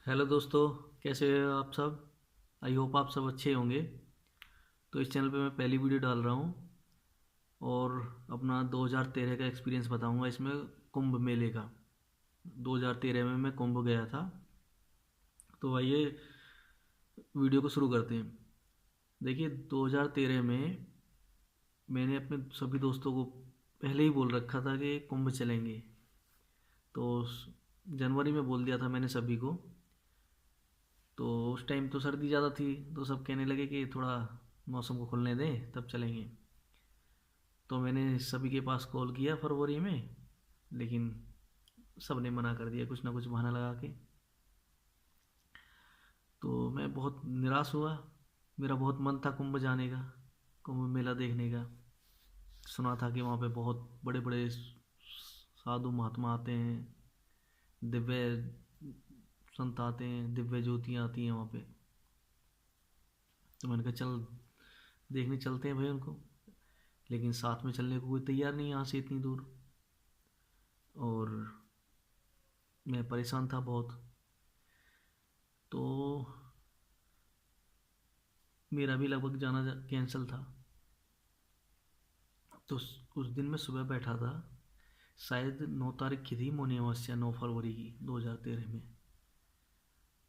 Hello दोस्तों, कैसे हो आप सब। आई होप आप सब अच्छे होंगे। तो इस चैनल पे मैं पहली वीडियो डाल रहा हूँ और अपना 2013 का एक्सपीरियंस बताऊँगा इसमें, कुंभ मेले का। 2013 में मैं कुंभ गया था। तो आइए वीडियो को शुरू करते हैं। देखिए, 2013 में मैंने अपने सभी दोस्तों को पहले ही बोल रखा था कि कुंभ चलेंगे। तो जनवरी में बोल दिया था मैंने सभी को। तो उस टाइम तो सर्दी ज़्यादा थी, तो सब कहने लगे कि थोड़ा मौसम को खुलने दें तब चलेंगे। तो मैंने सभी के पास कॉल किया फरवरी में, लेकिन सब ने मना कर दिया कुछ ना कुछ बहाना लगा के। तो मैं बहुत निराश हुआ। मेरा बहुत मन था कुंभ जाने का, कुंभ मेला देखने का। सुना था कि वहाँ पे बहुत बड़े बड़े साधु महात्मा आते हैं, दिव्य संत आते हैं, दिव्य ज्योतियाँ आती हैं वहाँ पे। तो मैंने कहा चल देखने चलते हैं भाई उनको। लेकिन साथ में चलने को कोई तैयार नहीं यहाँ से इतनी दूर। और मैं परेशान था बहुत। तो मेरा भी लगभग जाना कैंसिल था। तो उस दिन मैं सुबह बैठा था, शायद 9 तारीख की थी, मौनी अमावस्या, 9 फरवरी की 2013 में।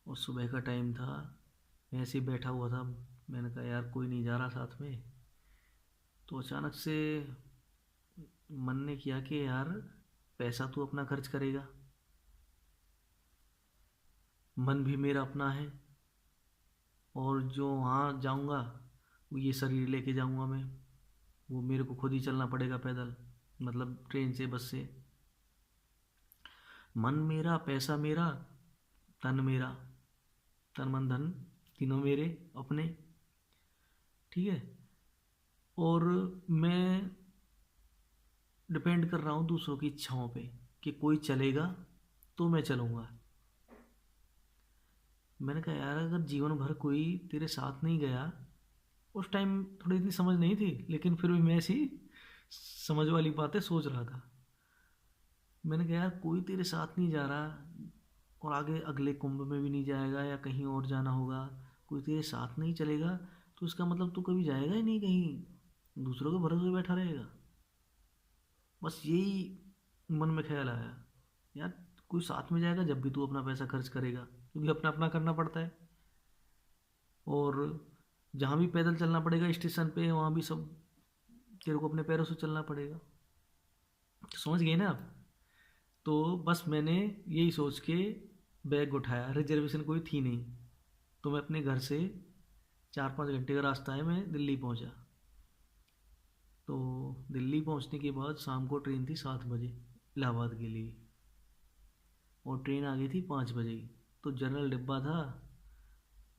और सुबह का टाइम था, मैं ऐसे ही बैठा हुआ था। मैंने कहा यार कोई नहीं जा रहा साथ में। तो अचानक से मन ने किया कि यार पैसा तू अपना खर्च करेगा, मन भी मेरा अपना है, और जो वहाँ जाऊँगा वो ये शरीर लेके जाऊँगा मैं, वो मेरे को खुद ही चलना पड़ेगा पैदल, मतलब ट्रेन से बस से। मन मेरा, पैसा मेरा, तन मेरा, तन मन धन तीनों मेरे अपने। ठीक है। और मैं डिपेंड कर रहा हूँ दूसरों की इच्छाओं पे कि कोई चलेगा तो मैं चलूँगा। मैंने कहा यार अगर जीवन भर कोई तेरे साथ नहीं गया, उस टाइम थोड़ी इतनी समझ नहीं थी, लेकिन फिर भी मैं ऐसी समझ वाली बातें सोच रहा था। मैंने कहा यार कोई तेरे साथ नहीं जा रहा और आगे अगले कुंभ में भी नहीं जाएगा या कहीं और जाना होगा, कोई तेरे साथ नहीं चलेगा, तो इसका मतलब तू कभी जाएगा ही नहीं कहीं, दूसरों के भरोसे बैठा रहेगा। बस यही मन में ख्याल आया, यार कोई साथ में जाएगा जब भी तू अपना पैसा खर्च करेगा, क्योंकि अपना अपना करना पड़ता है। और जहाँ भी पैदल चलना पड़ेगा स्टेशन पे, वहाँ भी सब तेरे को अपने पैरों से चलना पड़ेगा। तो समझ गए ना आप। तो बस मैंने यही सोच के बैग उठाया, रिजर्वेशन कोई थी नहीं। तो मैं अपने घर से 4-5 घंटे का रास्ता है, मैं दिल्ली पहुंचा। तो दिल्ली पहुंचने के बाद शाम को ट्रेन थी 7 बजे इलाहाबाद के लिए, और ट्रेन आ गई थी 5 बजे की। तो जनरल डिब्बा था,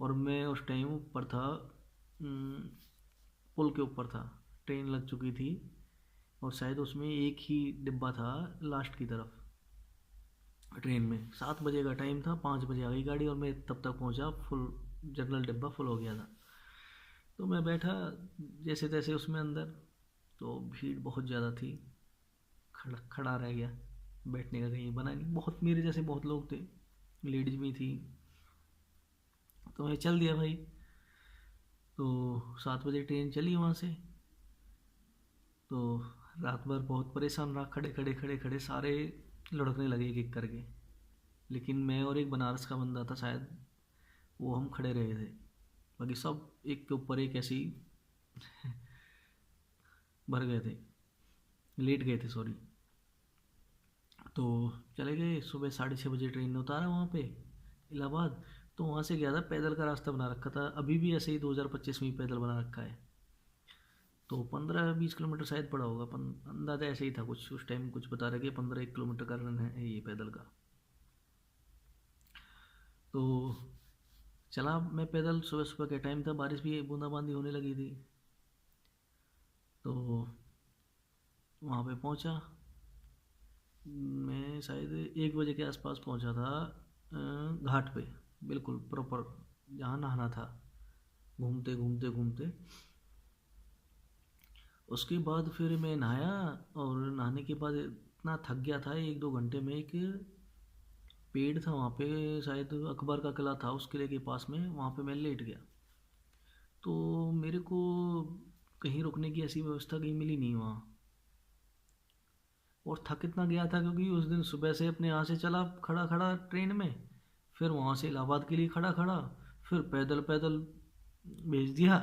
और मैं उस टाइम ऊपर था, पुल के ऊपर था। ट्रेन लग चुकी थी और शायद उसमें एक ही डिब्बा था लास्ट की तरफ। ट्रेन में 7 बजे का टाइम था, 5 बजे आ गई गाड़ी, और मैं तब तक पहुंचा, फुल जनरल डिब्बा फुल हो गया था। तो मैं बैठा जैसे तैसे उसमें अंदर। तो भीड़ बहुत ज़्यादा थी, खड़ा खड़ा रह गया, बैठने का कहीं बना नहीं, बहुत मेरे जैसे बहुत लोग थे, लेडीज भी थी। तो मैं चल दिया भाई। तो 7 बजे ट्रेन चली वहाँ से। तो रात भर बहुत परेशान रहा, खड़े खड़े खड़े खड़े सारे लुढ़कने लगे एक एक करके। लेकिन मैं और एक बनारस का बंदा था शायद, वो हम खड़े रहे थे। बाकी सब एक के ऊपर एक ऐसे ही भर गए थे, लेट गए थे सॉरी। तो चले गए, सुबह 6:30 बजे ट्रेन ने उतारा वहाँ पे इलाहाबाद। तो वहाँ से गया था, पैदल का रास्ता बना रखा था, अभी भी ऐसे ही 2025 में ही पैदल बना रखा है। तो 15-20 किलोमीटर शायद पड़ा होगा, अंदाजा ऐसे ही था कुछ, उस टाइम कुछ बता रहे कि 15-1 किलोमीटर का रन है ये पैदल का। तो चला मैं पैदल, सुबह सुबह का टाइम था, बारिश भी बूंदाबांदी होने लगी थी। तो वहाँ पे पहुँचा, मैं शायद 1 बजे के आसपास पहुँचा था, घाट पे, बिल्कुल प्रॉपर जहाँ नहाना था, घूमते घूमते घूमते। उसके बाद फिर मैं नहाया, और नहाने के बाद इतना थक गया था 1-2 घंटे में, एक पेड़ था वहाँ पे, शायद अकबर का किला था, उस किले के पास में, वहाँ पे मैं लेट गया। तो मेरे को कहीं रुकने की ऐसी व्यवस्था कहीं मिली नहीं वहाँ। और थक इतना गया था क्योंकि उस दिन सुबह से अपने यहाँ से चला खड़ा खड़ा ट्रेन में, फिर वहाँ से इलाहाबाद के लिए खड़ा खड़ा, फिर पैदल पैदल भेज दिया।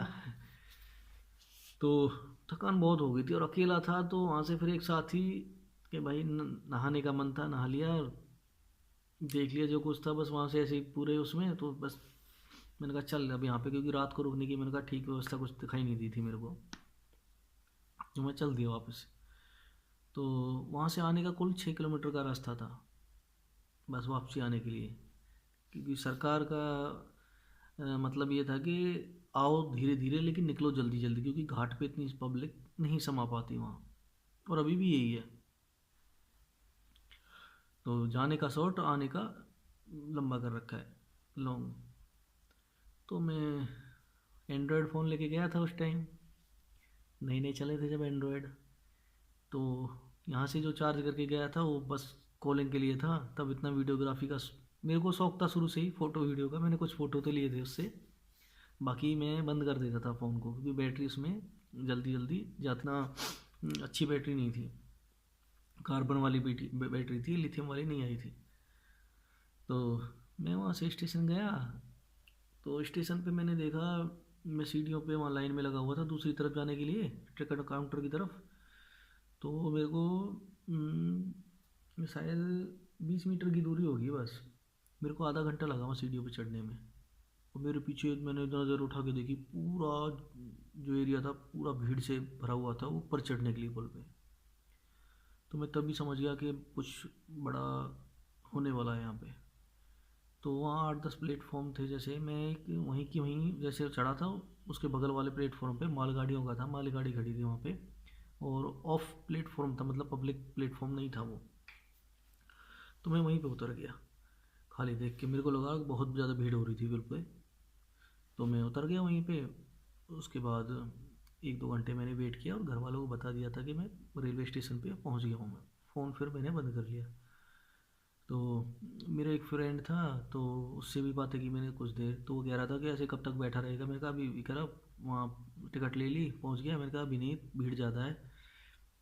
तो थकान बहुत हो गई थी और अकेला था, तो वहाँ से फिर एक साथी के भाई नहाने का मन था, नहा लिया और देख लिया जो कुछ था, बस वहाँ से ऐसे ही पूरे उसमें, तो बस मैंने कहा चल अब यहाँ पे, क्योंकि रात को रुकने की मैंने कहा ठीक व्यवस्था कुछ दिखाई नहीं दी थी मेरे को, तो मैं चल दिया वापस। तो वहाँ से आने का कुल 6 किलोमीटर का रास्ता था बस वापसी आने के लिए, क्योंकि सरकार का मतलब ये था कि आओ धीरे धीरे लेकिन निकलो जल्दी जल्दी, क्योंकि घाट पे इतनी पब्लिक नहीं समा पाती वहाँ, और अभी भी यही है। तो जाने का शॉर्ट, आने का लंबा कर रखा है, लॉन्ग। तो मैं एंड्रॉयड फ़ोन लेके गया था उस टाइम, नए नए चले थे जब एंड्रॉयड। तो यहाँ से जो चार्ज करके गया था वो बस कॉलिंग के लिए था, तब इतना वीडियोग्राफी का मेरे को शौक था शुरू से ही, फ़ोटो वीडियो का। मैंने कुछ फ़ोटो तो लिए थे उससे, बाकी मैं बंद कर देता था फ़ोन को, क्योंकि बैटरी उसमें जल्दी जल्दी जितना अच्छी बैटरी नहीं थी, कार्बन वाली बैटरी थी, लिथियम वाली नहीं आई थी। तो मैं वहाँ से स्टेशन गया, तो स्टेशन पे मैंने देखा, मैं सीढ़ियों पे वहाँ लाइन में लगा हुआ था दूसरी तरफ जाने के लिए, टिकट काउंटर की तरफ। तो मेरे को शायद 20 मीटर की दूरी होगी बस, मेरे को आधा घंटा लगा वहाँ सीढ़ियों पे चढ़ने में। और मेरे पीछे मैंने नज़र उठा के देखी, पूरा जो एरिया था पूरा भीड़ से भरा हुआ था ऊपर चढ़ने के लिए पुल पे। तो मैं तभी समझ गया कि कुछ बड़ा होने वाला है यहाँ पे। तो वहाँ 8-10 प्लेटफॉर्म थे, जैसे मैं एक वहीं की वहीं जैसे चढ़ा था, उसके बगल वाले प्लेटफॉर्म पे मालगाड़ियों का था, मालगाड़ी खड़ी थी वहाँ पे, और ऑफ प्लेटफॉर्म था, मतलब पब्लिक प्लेटफॉर्म नहीं था वो। तो मैं वहीं पे उतर गया, खाली देख के मेरे को लगा कि बहुत ज़्यादा भीड़ हो रही थी पुल पे, तो मैं उतर गया वहीं पे। उसके बाद 1-2 घंटे मैंने वेट किया और घर वालों को बता दिया था कि मैं रेलवे स्टेशन पे पहुंच गया हूँ मैं। फ़ोन फिर मैंने बंद कर लिया। तो मेरा एक फ्रेंड था, तो उससे भी बातें की मैंने कुछ देर, तो वो कह रहा था कि ऐसे कब तक बैठा रहेगा। मैंने कहा अभी, कह रहा वहाँ टिकट ले ली पहुँच गया। मैंने कहा अभी नहीं, भीड़ ज़्यादा है,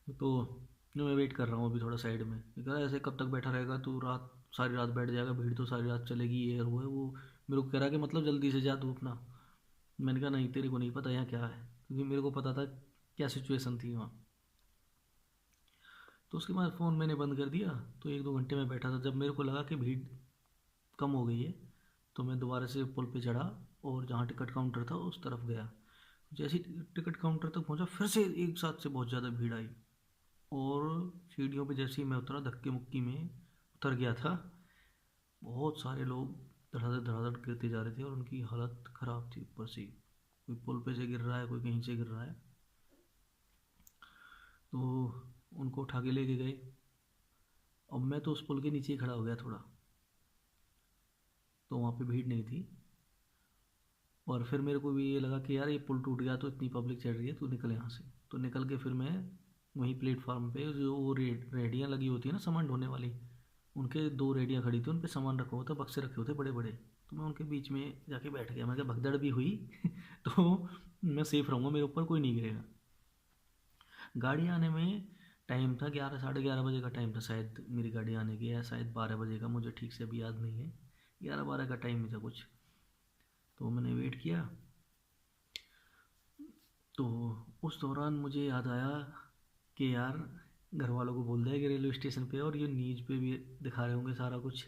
तो मैं वेट कर रहा हूँ अभी थोड़ा साइड में। कह रहा ऐसे कब तक बैठा रहेगा तू, रात सारी रात बैठ जाएगा, भीड़ तो सारी रात चलेगी, ये है वो है वो। मेरे को कह रहा कि मतलब जल्दी से जा तू अपना। मैंने कहा नहीं, तेरे को नहीं पता यहाँ क्या है, क्योंकि मेरे को पता था क्या सिचुएशन थी वहाँ। तो उसके बाद फ़ोन मैंने बंद कर दिया। तो 1-2 घंटे में बैठा था, जब मेरे को लगा कि भीड़ कम हो गई है, तो मैं दोबारा से पुल पे चढ़ा और जहाँ टिकट काउंटर था उस तरफ गया। जैसे ही टिकट काउंटर तक पहुँचा, फिर से एक साथ से बहुत ज़्यादा भीड़ आई, और सीढ़ियों पे जैसे ही मैं उतरा, धक्के मुक्की में उतर गया था। बहुत सारे लोग धड़ाधड़ धड़ाधड़ गिरते जा रहे थे और उनकी हालत ख़राब थी। ऊपर से कोई पुल पे से गिर रहा है, कोई कहीं से गिर रहा है। तो उनको उठा के लेके गए। अब मैं तो उस पुल के नीचे ही खड़ा हो गया थोड़ा, तो वहाँ पे भीड़ नहीं थी। और फिर मेरे को भी ये लगा कि यार ये पुल टूट गया तो इतनी पब्लिक चढ़ रही है, तो निकल यहाँ से। तो निकल के फिर मैं वहीं प्लेटफार्म पे, जो वो रेडियाँ लगी होती है ना सामान ढोने वाली, उनके 2 रेडियाँ खड़ी थी, उन पे सामान रखा हुआ था, बक्से रखे हुए थे बड़े बड़े। तो मैं उनके बीच में जाके बैठ गया। मैं क्या भगदड़ भी हुई तो मैं सेफ रहूँगा, मेरे ऊपर कोई नहीं गिरेगा। गाड़ी आने में टाइम था 11-11:30 बजे का टाइम था शायद मेरी गाड़ी आने की, या शायद 12 बजे का, मुझे ठीक से अभी याद नहीं है। 11-12 का टाइम ही था कुछ। तो मैंने वेट किया। तो उस दौरान मुझे याद आया कि यार घर वालों को बोल दिया कि रेलवे स्टेशन पे, और ये न्यूज़ पे भी दिखा रहे होंगे सारा कुछ।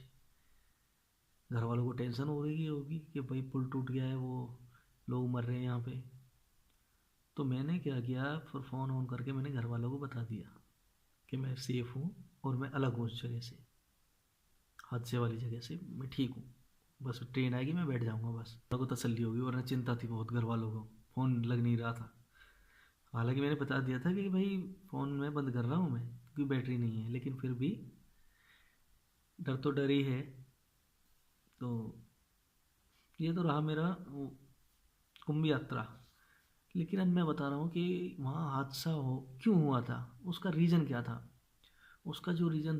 घर वालों को टेंशन हो रही होगी कि भाई पुल टूट गया है, वो लोग मर रहे हैं यहाँ पे। तो मैंने क्या किया, फिर फ़ोन ऑन करके मैंने घर वालों को बता दिया कि मैं सेफ़ हूँ और मैं अलग हूँ उस जगह से, हादसे वाली जगह से मैं ठीक हूँ। बस ट्रेन आएगी मैं बैठ जाऊँगा, बस लोगों को तसल्ली होगी, वरना चिंता थी बहुत घर वालों को। फ़ोन लग नहीं रहा था, हालांकि मैंने बता दिया था कि भाई फ़ोन मैं बंद कर रहा हूँ मैं, क्योंकि बैटरी नहीं है, लेकिन फिर भी डर तो डर ही है। तो ये तो रहा मेरा कुंभ यात्रा। लेकिन अब मैं बता रहा हूँ कि वहाँ हादसा हो क्यों हुआ था, उसका रीज़न क्या था। उसका जो रीज़न